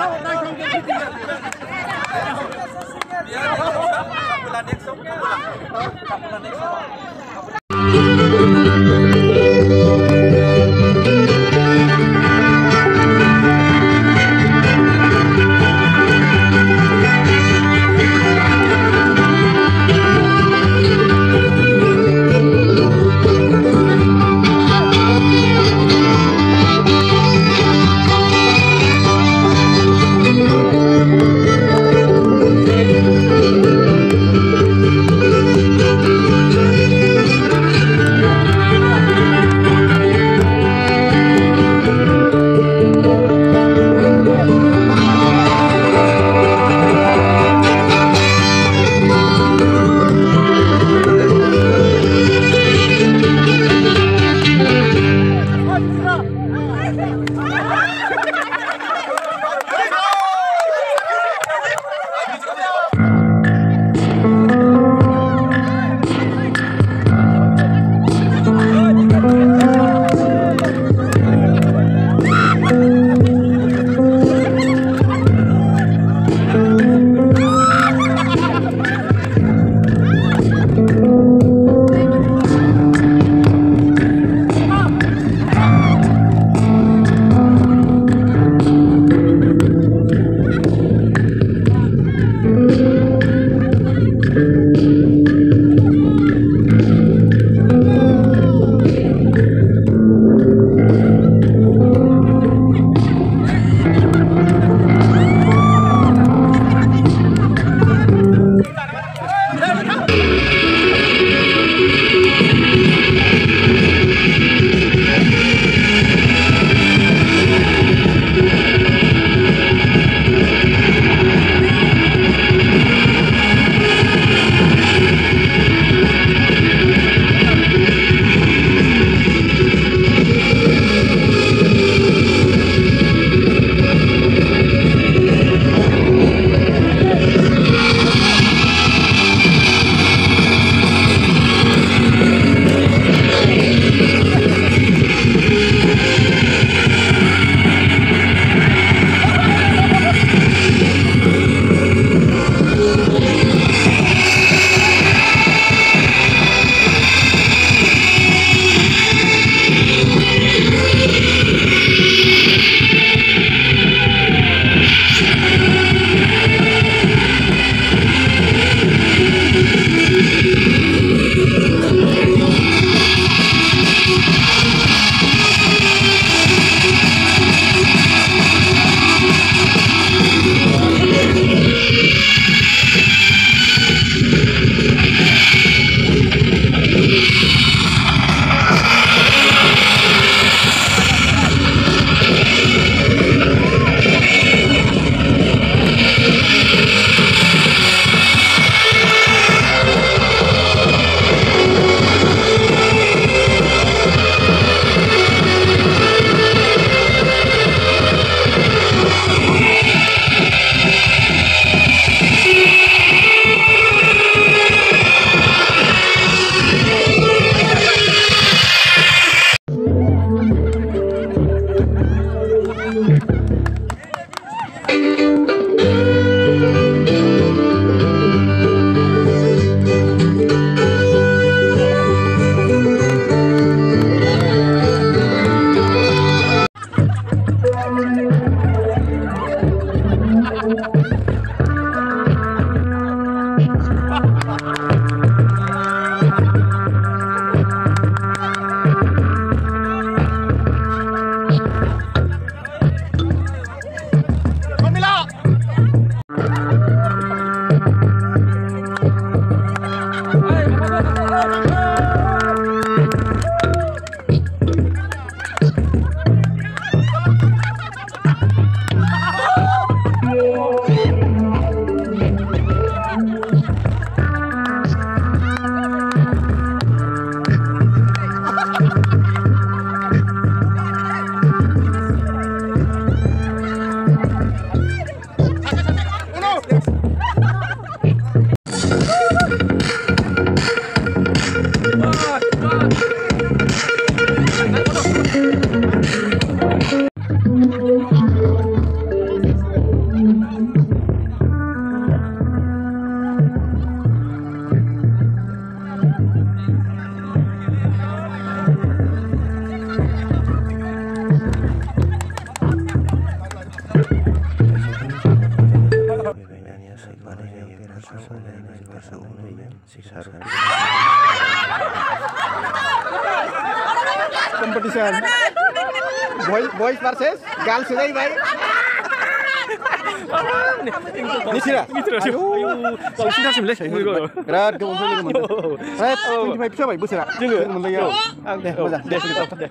Bulan esoknya. Bulan esok. Competition. Boys versus girls today, bhai. Ini sih lah. Kalau sih kasih belas, Berat, kamu boleh kamu. Saya punya pipe siapa ibu sih lah. Jangan mulai ya. Deh, masa. Deh, kita deh.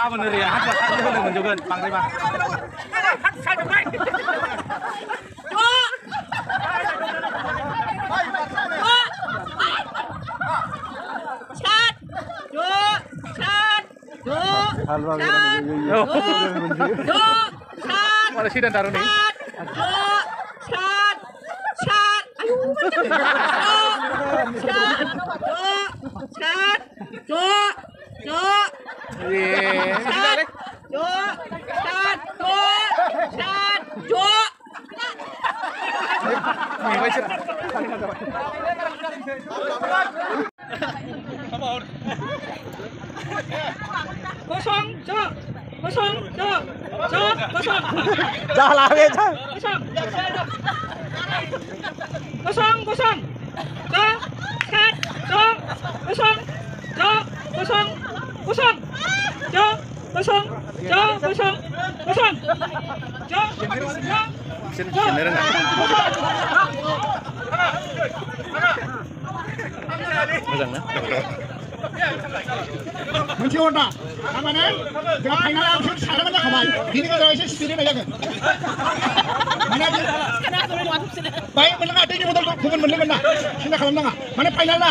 bener ya, bener menjogan, Bang Rima. Malah sih dan taruh nih. मोनसे अर्डा थारमाने जोंहा फाइनालाव सारामोन जाखाबाय बिनि गेजेराव एसे स्पिड होनाय जागोन माने बाय मोनलाङा दैनि बदलखौ गुबुन मोनलोंगोन ना सिन्था खालामनाङा माने फाइनाल ना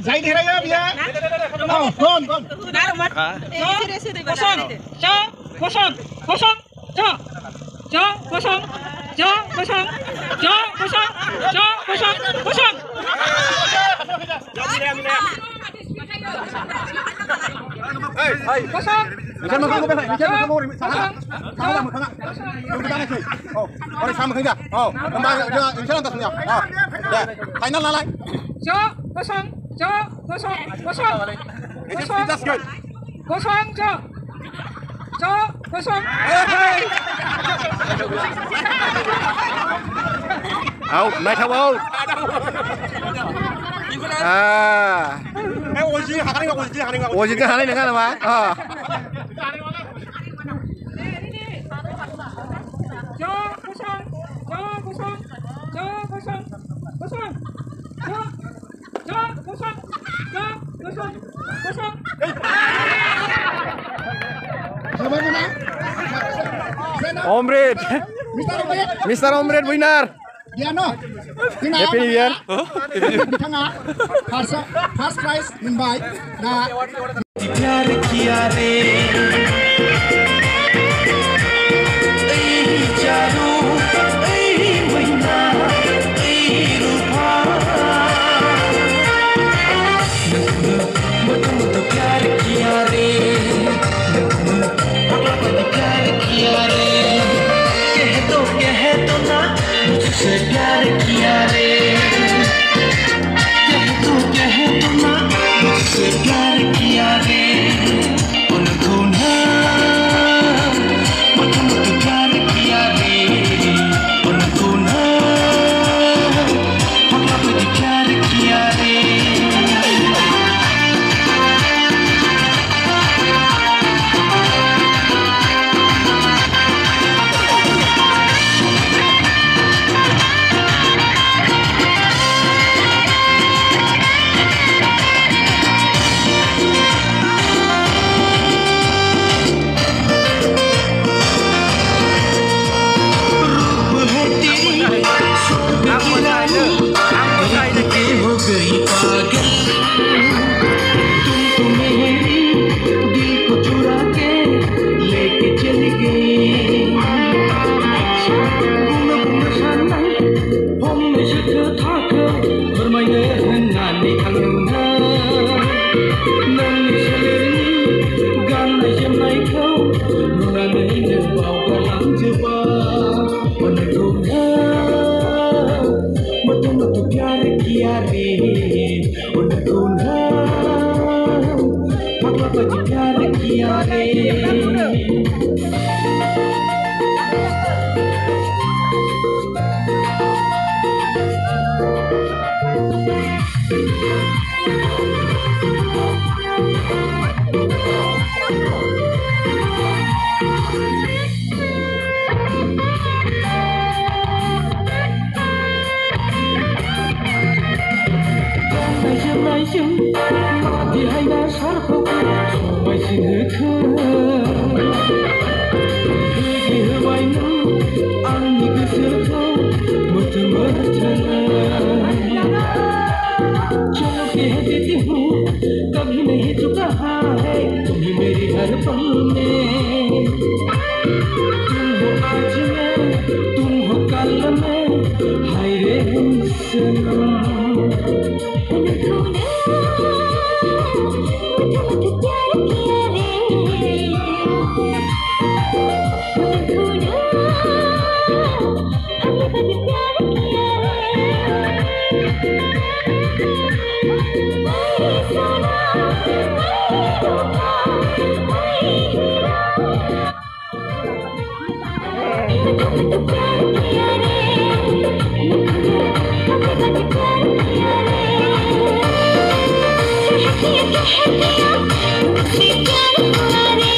जाय देरहायो बियो औ gun Out, night out. 오지가 하는 dengan apa? Omred, Mr. Omred winner. Happy New Year. First prize मोनबाय दा प्यार किया रे ऐ जादू ऐ मैना ऐ रूपा मुझे प्यार तुझे प्यार किया रे कह दो ना मुझसे प्यार किया रे कह दो ना मुझसे प्यार किया रे उनको ना मुझे प्यार किया रे उनको ना मुझे प्यार किया रे हो गई पागल तुम तो मेरी दिल को चुरा के लेके चली गई हमसे थाखो फोरमायनो होननानै थांदोंना नोंनि सोलेरनि गाननाय जोमनायखौ नुनानै नों बावगारलांजोबा अनखौनो मुझे प्यार किया रे उनको ना मुझे प्यार किया रे दिहायना सारखौ समायसिन होखो होबाय नों आंनि गोसोखौ मोथो चलो कहती हूँ कभी नहीं चुका है तुम्हें मेरी हर पल में तुम हो आज में तुम हो कल में हाय रे सनम प्यार हुआ रे